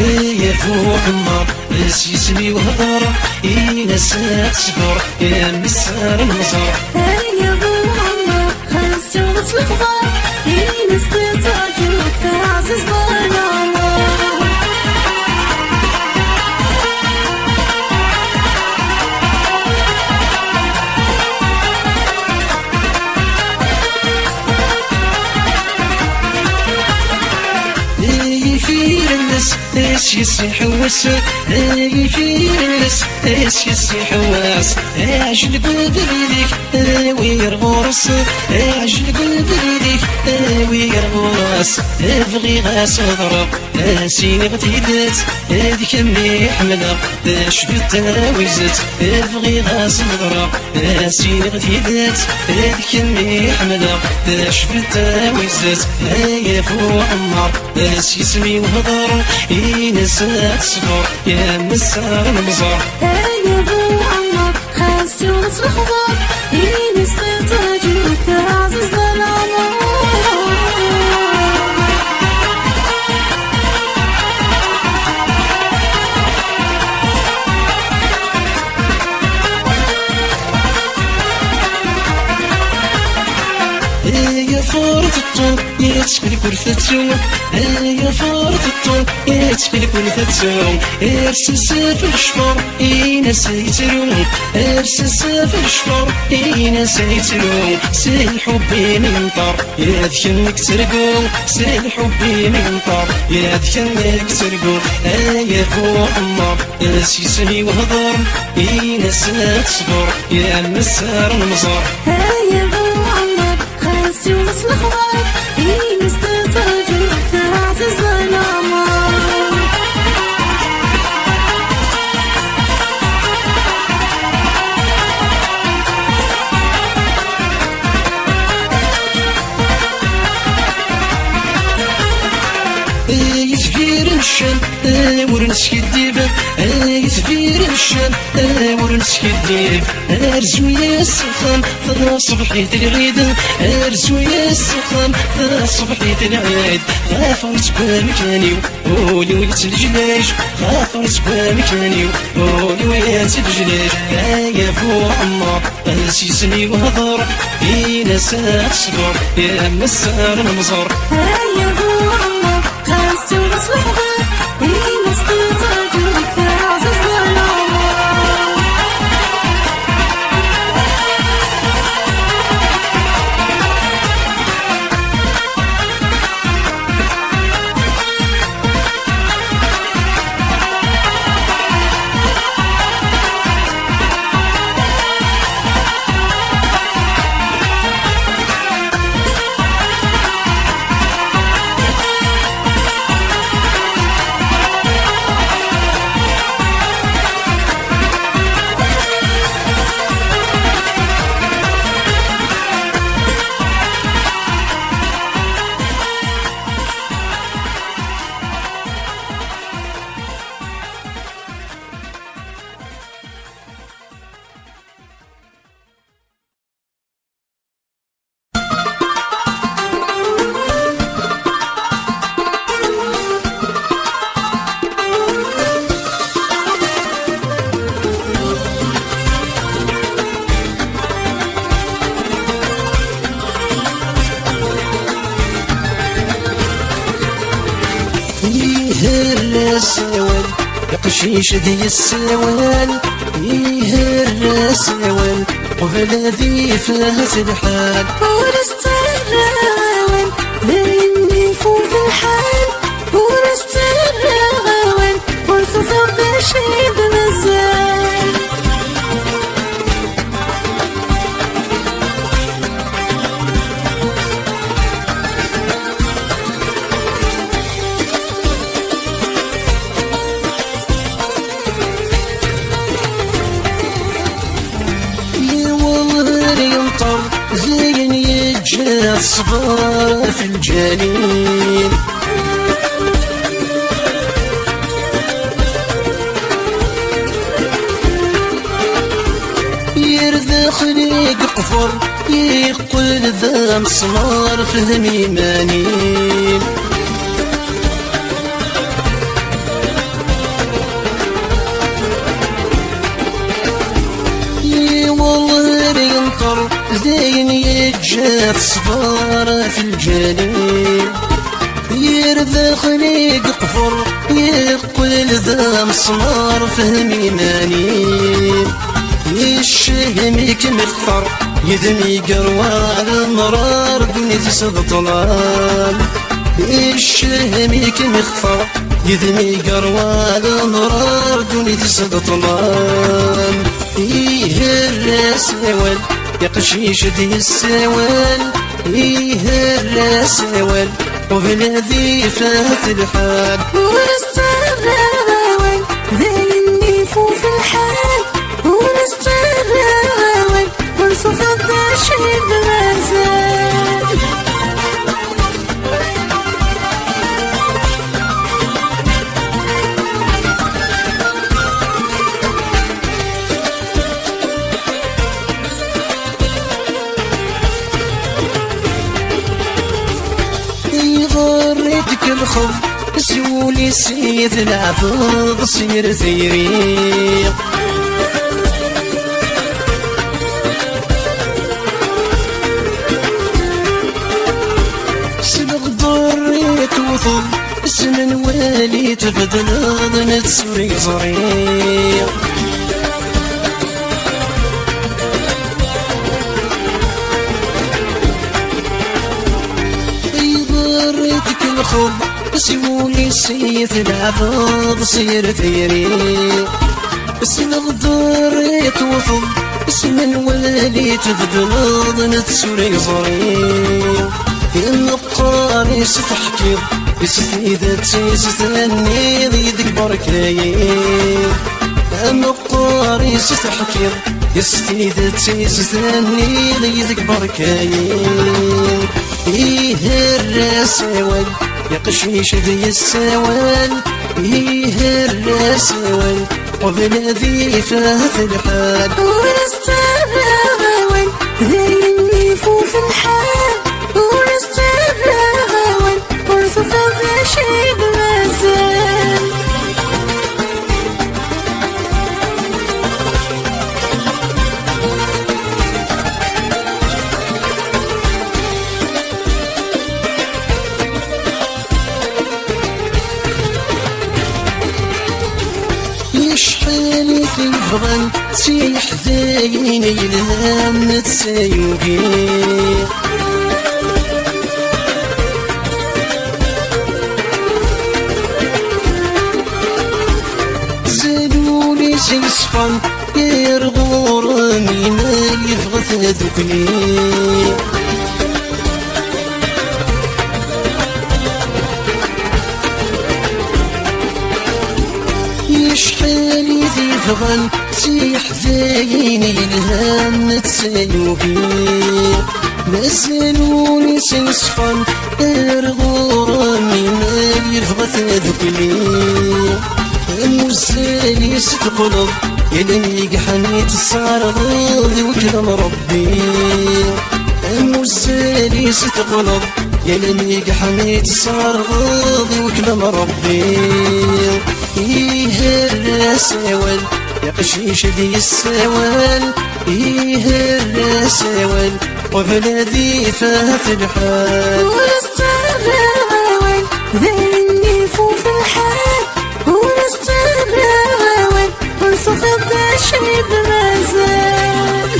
يا فوق النار بس يسمي وهضر ينسى تصبر يا مسار المزار يا فوق النار خاص يغطس الخضار ينسى تعجبك تعزز ظلام ايش يسحوس يفير الناس ايش يسحوس اجل قلبي ليك ويرغرس اجل قلبي ليك ويرغرس ابغي غاس ضرب سيني غتيدات هذيك مي حمله شفت ويزت ابغي غاس ضرب سيني غتيدات هذيك مي حمله شفت ويزت يا فوق النار بس يسمي وهضر ينسى تصبر يا مسار المزار يا فوق النار خاص يغطس الخضار ينسى تعجبك تعزز ظلام يا فارت الطول يتشكل كرثتو يا فارت الطول يتشكل كرثتو ارسس في الشفار ينسى يترو ارسس في الشفار ينسى يترو سيل حبي من طار يا ذكنك ترقو سيل حبي من طار يا ذكنك ترقو يا فوق النار بس يسمي وهضر ينسى تصبر يا مسار المزار يا فوق النار خاص يغطس الخضار ينسى تعجبك تعزز ظلام يتفير الشام ورنس يديب يتفير الشام ورنس يديب ارزو يا السخان ذا صبحي العيد ارزو يا السخان ذا صبحي العيد غافر تبقى مكاني قولي ويت الجلاج غافر تبقى مكاني قولي ويت الجلاج يا فوق النار بس يسمي وهضر ينسى تصبر يا مسار المزار يا فوق النار خاص يغطس الخضار ينسى تعجبك تعزز ظلام السوال يقشيش ذي السوال يهر السوال قبل ذي فات الحال ورست الراوان لاني فوق الحال ورست الراوان وصفر بشيد مزال زين يجي الصبر في الجنين يرد خليق قفر يقول ذا مسمار فهمي مانين جليل يرذى خليق قفر يقول ذا مسمار فهمي ماني يشهمك مختار يدمي قروال مرار دنيا سبطلال يشهمك مختار يدمي قروال مرار دنيا سبطلال إيه الرسول يقشيش دي السوال إيه الرسول وبالذي فات الحال ونستراوي ذي فوق الحال ونستراوي ونصف الداشي بمزال غريتك الخوف سيولي سيد العفض سير ثيري سبق ضريت وثب اسم والي تبدل ضنت سوري صريق الخب سيولي سيد العفض سير ثيري اسم الضريت وفض اسم الوالي تفضل ضنت سوري صريق النقاري ستحكي بستيدتي ستني ضيدك بركايي النقاري ستحكي يستيدتي ستني ضيدك بركايي إيه الرسول يقشيش ذي السوال إيه الرسول وبالذي فات الحال ونستراوي ذي فوق الحال ونستراوي ونصف الداشي بمزال يشحالي في الفضل تيح ذاين يلهم نتسايوكي زالولي شي صفن يرغور مينا يفغث ذوكني يشحالي ذي فغن تيح ذايني الهم نتسايوكي مازالوني سيصفن ارغور مينا يفغث ذوكني المزالي ستقلب يلي قحنيت الصارغ وكلم ربي المزالي ستقلب يلي قحنيت الصارغ وكلم ربي إيه الرسول يقشيش دي السوال إيه الرسول وبالذي فات الحال ونستراوي ذي فوق الحال ونستراوي ونصف الداشي بمزال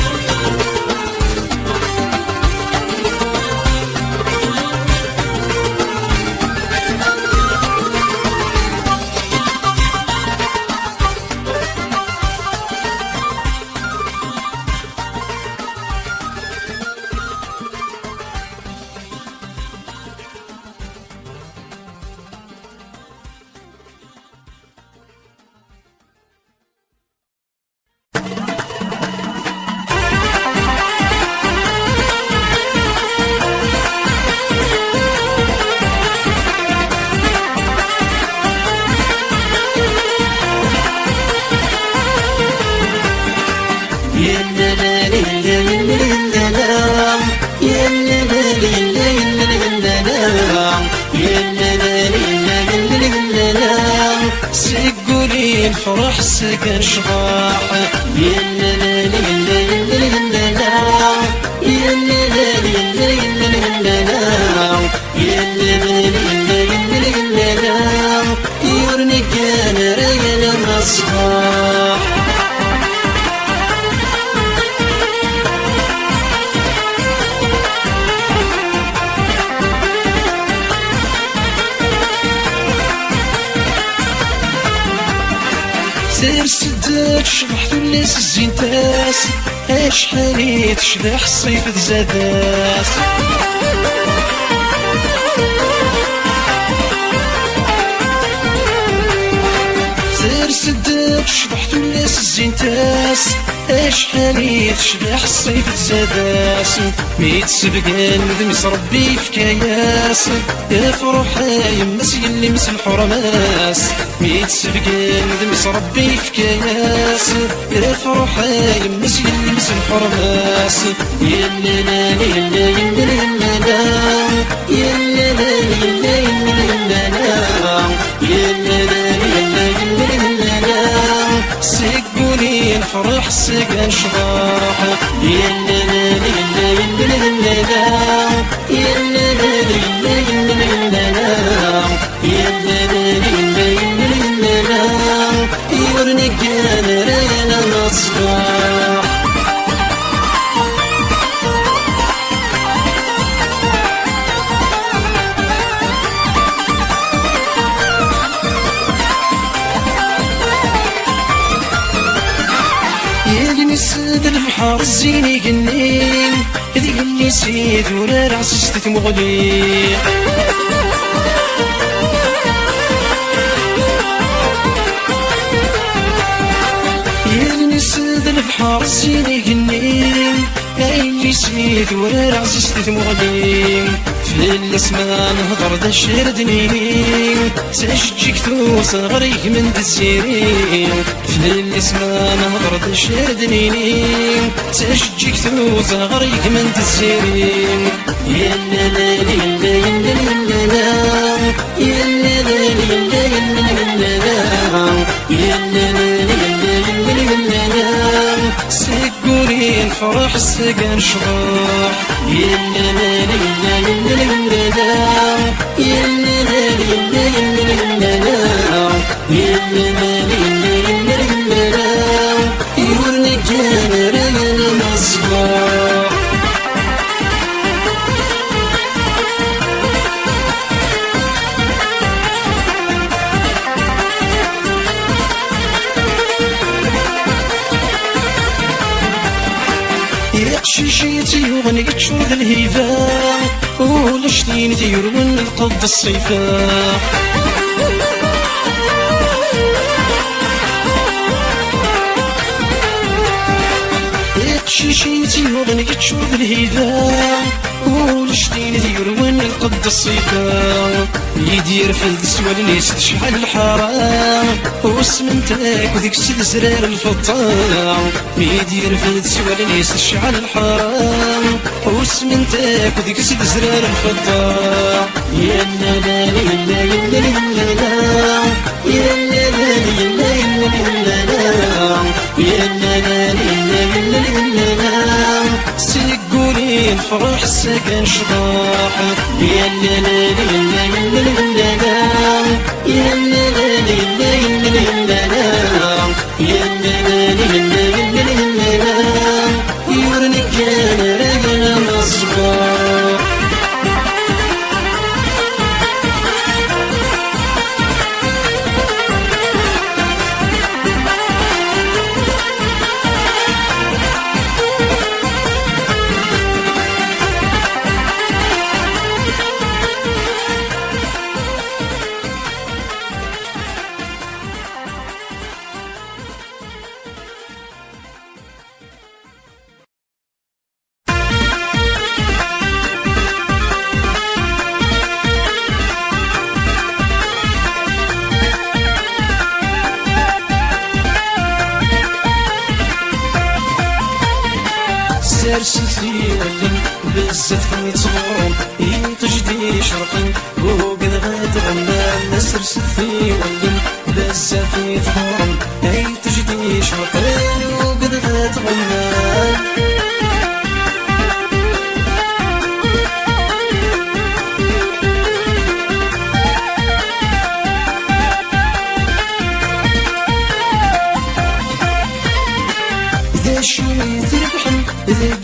سيقولي الفرح سكن شباح يا لا لا لا لا لا لا يا لا لا لا لا لا نقان راينا الصباح سير سدات شبحت الناس الزين تاس اش حالي تشبح الصيف تزادات سير سدات شبحت الناس الزين تاس اش حالي تشبح الصيف تزاداس ميت سبقان ذمس ربي في كياس يا فرحة يمس يلي مس الحرماس ميت سبقان ذمس ربي في كياس يا فرحة يمس يلي مس الحرماس يلا لا يلا يلا يلا يلا لا يلا يلا يلا يلا يلا سيقولي نفرح سيقان شباح يلا لا يلا يلا يلا يلا لا يلا يلا يلا يلا يلا يورنقان راينا الصباح سيد البحر الزيني قنين ذي اللي سيد ولا رعسست مغلي يا سيد البحر الزيني قنين اللي سيد ولا رعسست مغلي في الاسماء نهضر ذا الشردنين سجيك توصل غريك من دزيرين في الاسماء نهضر ذا الشردنين سجيك توصل غريك من دزيرين يلا لا يلا يلا يلا يلا لا يلا يلا يلا يلا سيقولين فرح السقان شباح يلا لا يلا يلا يلا يلا لا يلا يلا يلا يلا يورنقان راينا الصباح شيشيتي وغني تشرد الهيفا ولشتين ديرون القض الصيفا شيشيتي وغني تشرد الهيفا ولشتين ديرون القض الصيفا يدير في السوال نيس تشحال الحرام وسمنتك وذيك الزرار الفضاع يدير في السوال نيس تشحال الحرام وسمنتك وذيك الزرار الفضاع يلا لا يلا يلا يلا يلا لا يلا يلا يلا لا يلا يلا سيقولين فرح السقان شباح يلا لا يلا يلا يلا يلا لا يلا يلا يلا يلا يورنقان راينا الصباح سرسلتي ولن بزاف كني تصورن يتجدي شرقن وقد غاتغنى سرسلتي ولن بزاف كني تصورن يتجدي شرقن وقد غاتغنى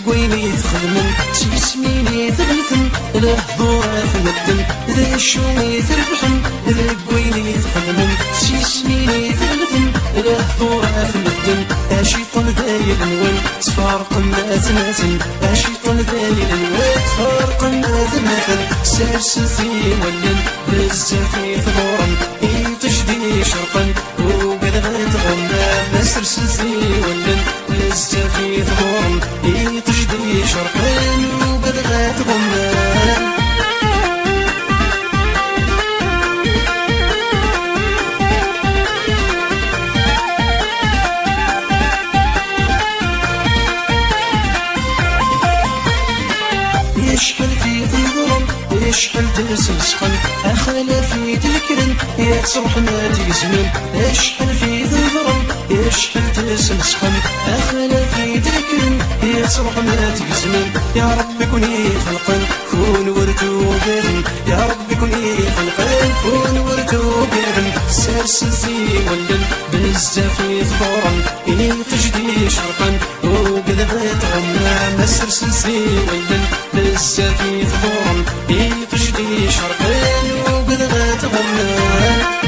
ويني تخدمن تيسميني تغلثن الهضورة ثمدن ذا شومي تربحن ويني تخدمن تيسميني تغلثن الهضورة ثمدن أشيطن دايل نوان تفارق ما تماثل أشيطن دايل نوان تفارق ما تماثل سارسلتي ولن بزافي ثغورن تجدي شرقا وقد غتغنى ما سرسلتي ولن بزافي ثغورن تجدي شرقا وقد غتغنى يشحل في ظلم يشحل تسسخن أخلا في ذكرن يتصرح ما تيزمن يشحل في ظلم يشحل تسسخن أخلا في ذكرن يتصرح ما تيزمن يا رب كوني خلقا كون ورتو بيرن يا رب كوني خلقا كون ورتو بيرن سرسلتي ولن بزافي ثبورن تجدي شرقا وقد غتغنى ما سرسلتي ولن بزافي ثبورن تجدي شرقا وقد غتغنى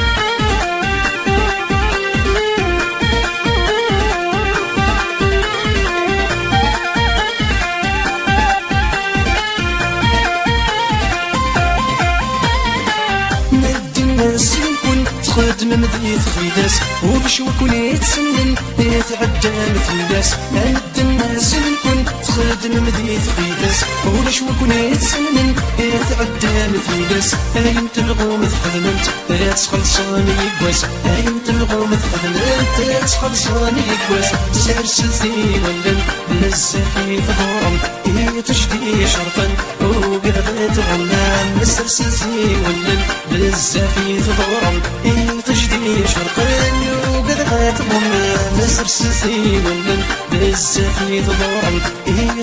تخدم مذيت خيداس وبش وكون يتسنن يتعدى مثل الناس عند الناس نكون تخدم مذيت خيداس وبش وكون يتسنن يتعدى مثل الناس ايم تبغوا مثخدمت تخلصاني يقواس ايم تبغوا مثخدمت تخلصاني يقواس سرسلتي ولن بزافي ثغورن تجدي شرطا وقد غتغنى مسرسلتي ولن بزافي ثغورن تجدي شرقا وقد غتغنى مسرسلتي ولن بزافي ثغورن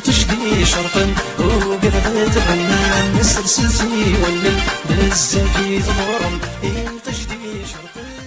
تجدي شرقا وقد غتغنى مسرسلتي ولن بزافي ثغورن تجدي شرقا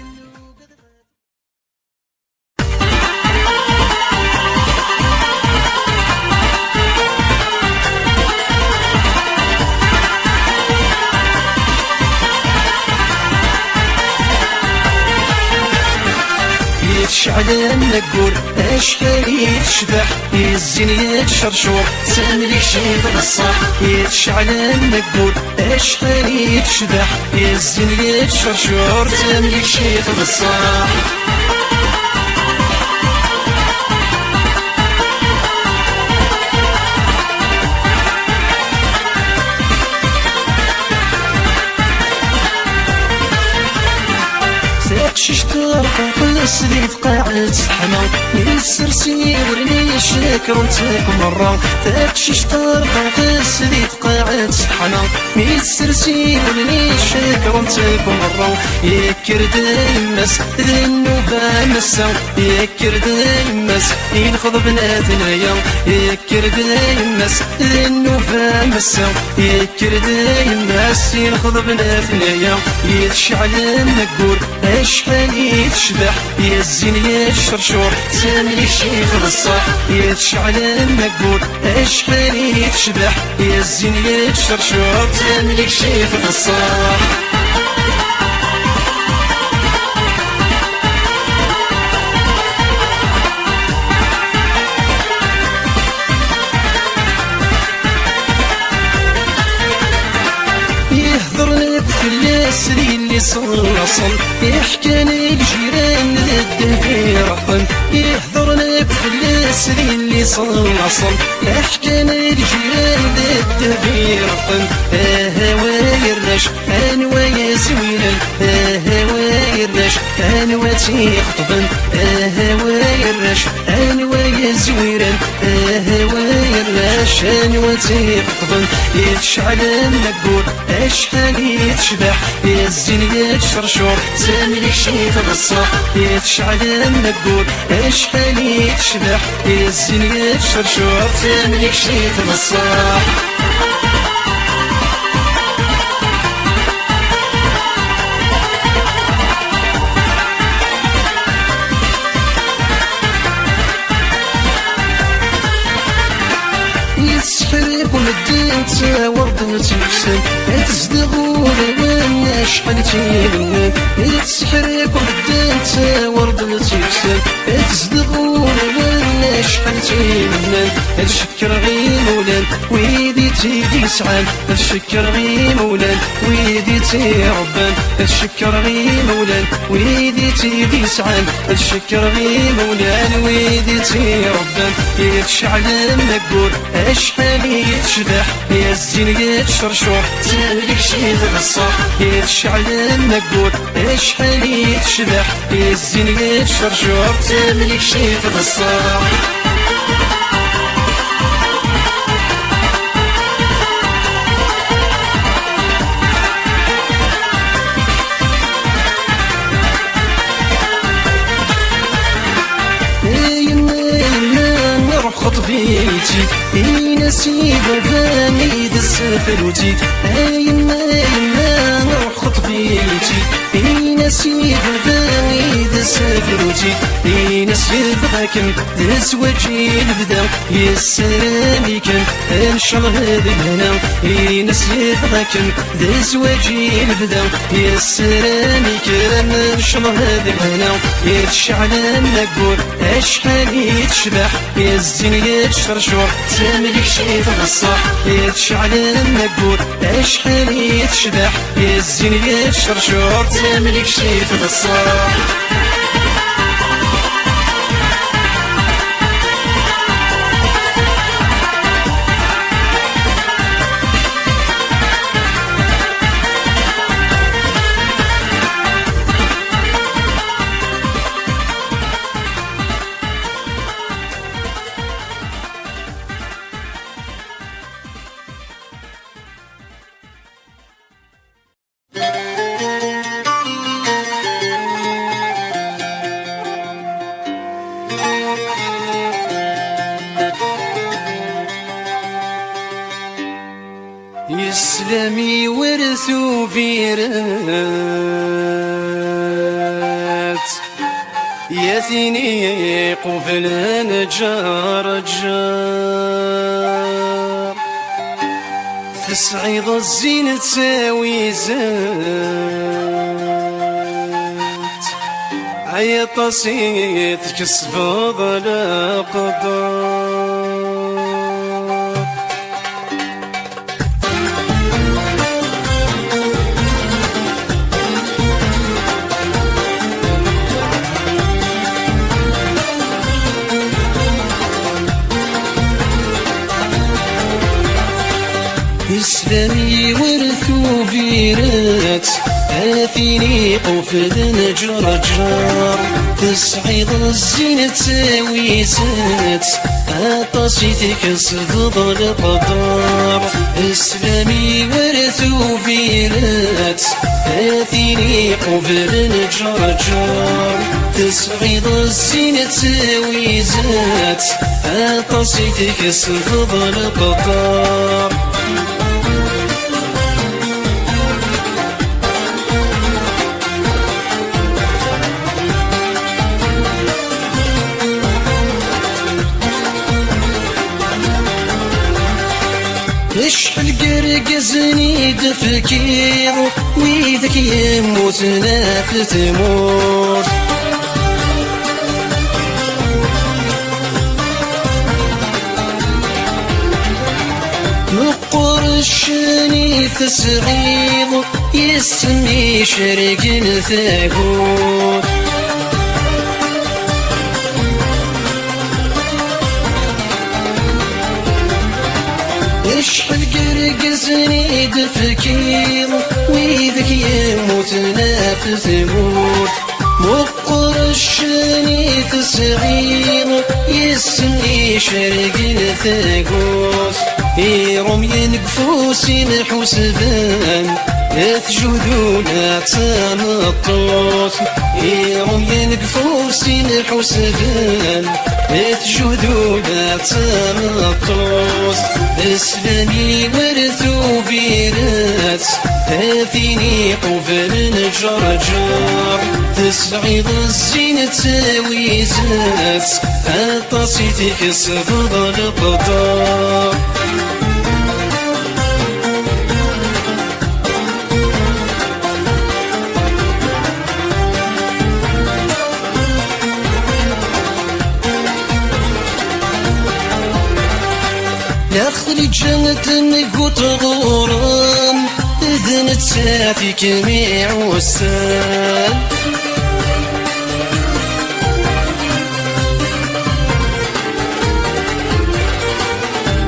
يتشعل النقور اشحال يتشبح يزين يتشرشور تملك شي بالصح يتشعل النقور اشحال يتشبح يزين يتشرشور تملك شي بالصح كل سديد قاعد سحنا السرسي ورني الشكر ونتاك مرة تاكشيش طرقا كل سديد قاعد سحنا السرسي ورني الشكر ونتاك مرة يكر دايمس ذي النوبة مسا يكر دايمس ينخض بنادنايا يكر دايمس ذي النوبة مسا يكر دايمس ينخض بنادنايا يتشعل النقور اشحال يتشبح يزين يتشرشور تملك شي بالصح يتشعل النقور اشحال يتشبح يزين يتشرشور تملك شي بالصح اللي صلصل يحكيني الجيران للدهي رحم يحضرنا بفلس اللي صلصل يحكيني الجيران للدهي رحم ويرنش انوا يزوينن ويرنش انوا تيخطبن ويرنش انوا يزوينن ويرنش انوا تيخطبن يتشعل النقور اشحال يتشبح يزين يتشرشور تملك شي بالصح يتشعل النقور اشحال يتشبح يزين يتشرشور تملك شي بالصح ورد تكسل تزدغور وانا شحال تيبنان تسحرك ورد ورد تكسل تزدغور وانا شحال تيبنان الشكر غي مولان ويدي تيدي سعان الشكر غي مولان ويدي تيربان الشكر غي مولان ويدي تيدي سعان الشكر غي مولان ويدي تيربان يتشعل النقور اشحال يتشبح يا الزين يتشرشور تملك شي الصح يتشعل النقور اشحال يتشبح يا الزين يتشرشور تملك شي الصح خطبيتي نسيب فاني دسفلوتي يما نروح خطبيتي نسيب فاني دسفلوتي نسيب غاكن دسواجي البدا يسلامي كان انشر هذا الهنا نسيب غاكن دسواجي البدا يسلامي كان انشر هذا الهنا يتشعل النقور اشحال يتشبح الزين يتشرشور تملك شي في الصح يتشعل النقور اشحال يتشبح الزين يتشرشور تملك شي في الصح يسلمي ورثو فيرات يا ثيني قفل نجار جار في صعيد الزين تساوي زات عيط صيت كسب ضلا قدر إسلامي ورثو فيرات آثيني قفل نجر جار تصعيد الزين تساوي زات أطاسي تكسب القدر إسلامي ورثو فيرات آثيني قفل نجر جار تصعيد الزين تساوي زات أطاسي تكسب القدر اشحال قرقزني دفكير ويذاك يموت ناف تموت نقر الشني تسعيد يسمي شرق ثاقوت اشحال قرقزني دفكير ويذاك يموت ناف تموت مقر الشني تسعير يسمي شرق ثاقوت يروم ينقفوسي الحسبان يتجودونا تنطوط يروم ينقفوسي الحسبان يتجودونا تنطوط إسلامي ورثو فيرات آثيني قفل نجر جار تسعيد الزين تساوي زات أطاسي تكسب القدر أخلي جنة نقوت غورم إذن تسافي كميع والسان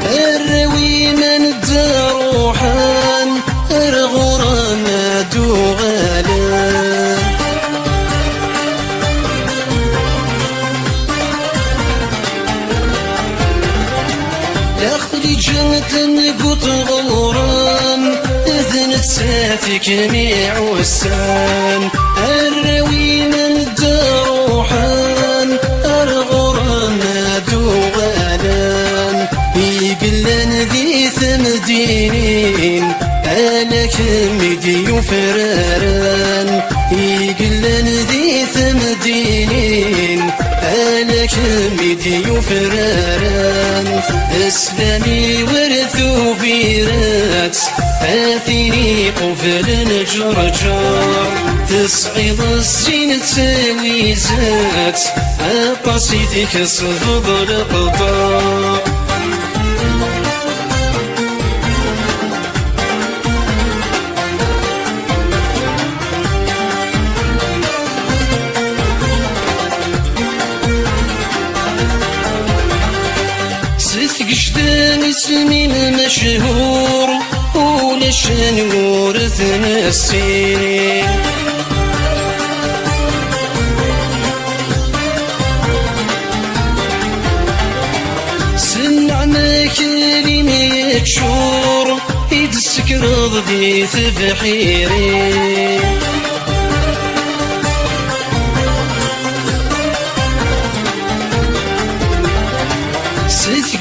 الروي من الدروحان الغرام دوغالا يخلي جنة نقوت غورام إذن تسافي كميع والسان الروي من الدروحان الغرام دوغالا يقلن ذي ثمدينين أنا كمدي وفراران يقلن ذي ثمدينين أنا كمدي وفراران إسلامي ورثو فيرات آثيني قفل نجرجر تصعيد السين تساوي زات أقصيتك صفض القطار قشدان اسمي المشهور وليش نورث السنين سنعنا كلمة شور يدسك رضي تبحيري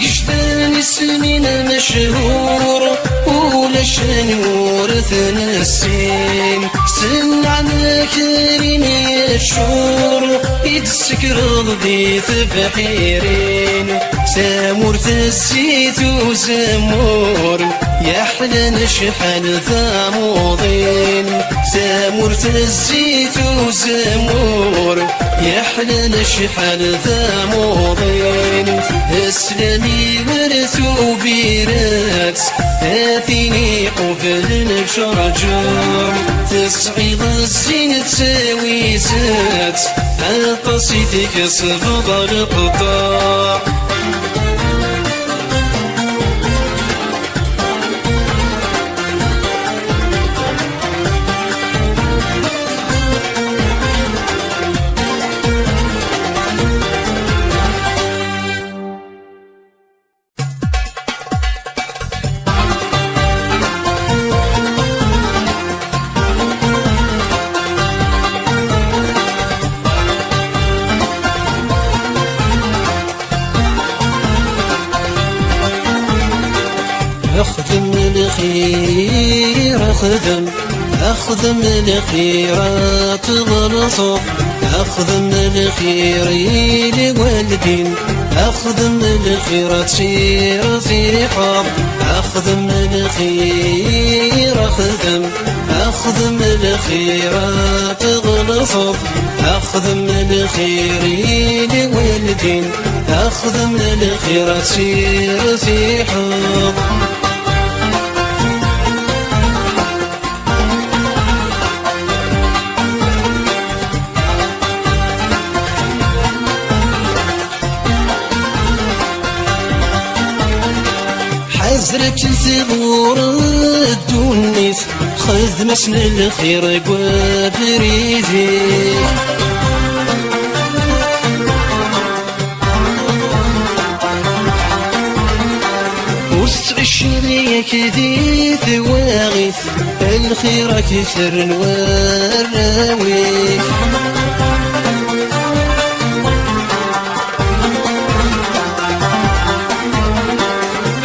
قشدان سنين مشهور وليش نورث السين سنعنا كلمة شور يدسك رضي تبحيرين سامور الزيت وزمور يحلن شحال ثاموضين سامور الزيت وزمور يحلن شحال ثاموضين اسلامي ورثو بيرات آثيني قفل نجرجر تصعيد الزين تساوي زات أقصيتك صفض القطاع أخدم الخير أخدم الخيرات غلطة أخدم الخير لوالدين أخدم الخيرات سير في حب أخدم الخير أخدم الخيرات غلطة أخدم الخير لوالدين أخدم الخيرات سير في حب حزرك ثغور الدنيس خذ مسن الخير قوافريزي وسعش ليك ذي ثواغث الخير كثر نوراويك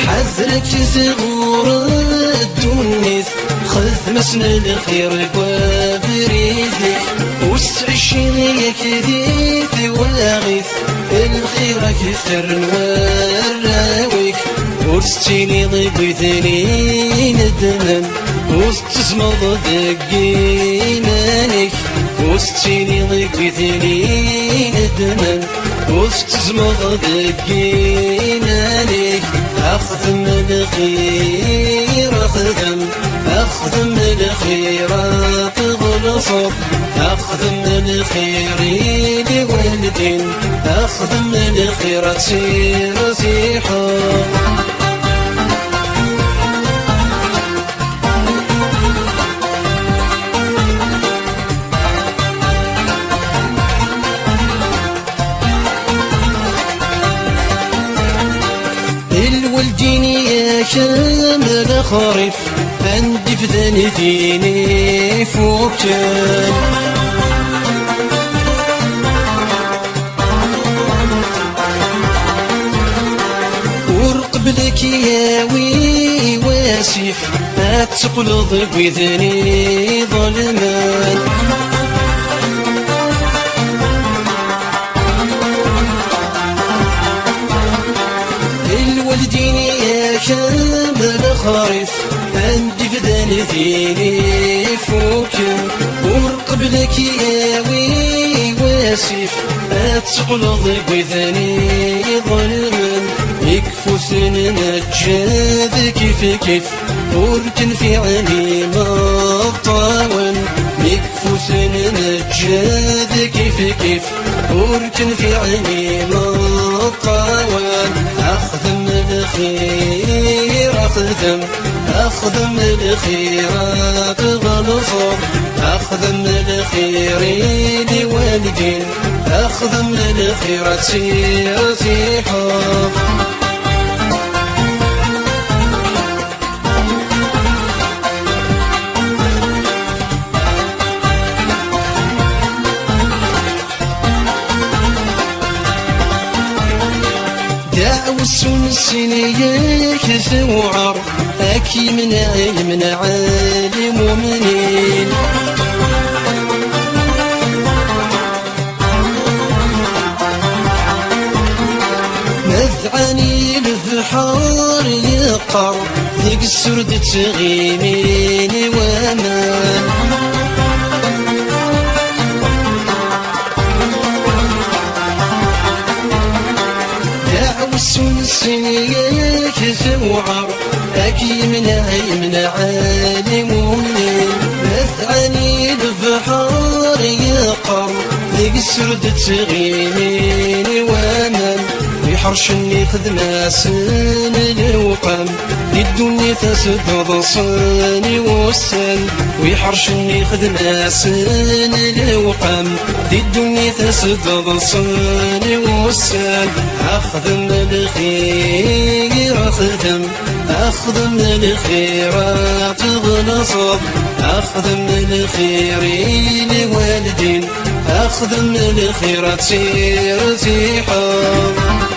حذرك ثغور الدنيس خذ مسن الخير قوافريزك وسعش ليك ذي ثواغث الخير كثر نوراويك وستيني ضيبتني ندمن وستسمض ذقينانك وستيني ضيبتني ندمن وستسمض ذقينانك أخدم الخير أخدم الخيرات غلصب أخدم الخير لوالدين أخدم الخيرات سير سيحب الوالديني يا شامل خريف عندي في ذنتيني فوكان ورقبلك يا وي واسف ما تقلض بوذني ظلمان الوالديني يا شامل خريف عندي في ذنتيني فوكان ورقبلك يا وي واسف ما تقلض بوذني ظلمان يكفو سننا تجاد كيف وركن في عيني ما طاون يكفو سننا تجاد كيف وركن في عيني ما طاون أخدم الخير أخدم الخيرات غلصب أخدم الخير لوالدين أخدم الخيرات سير سيحب والسنسنية كثوعر أكي من عالم ومنين مذعني البحار يقر ذيك السرد تغيمين وامان السنسنية كثوعر أكي من عالم ومنين مذعني البحار يقر ذيك السرد تغيمين وامان ويحرشني خدمة سن الوقام للدنيا تسد صاني والسن ويحرشني خدمة سن الوقام للدنيا تسد صاني والسن أخدم الخير أخدم الخيرات غلصب أخدم الخير لوالدين أخدم الخيرات سير سيحب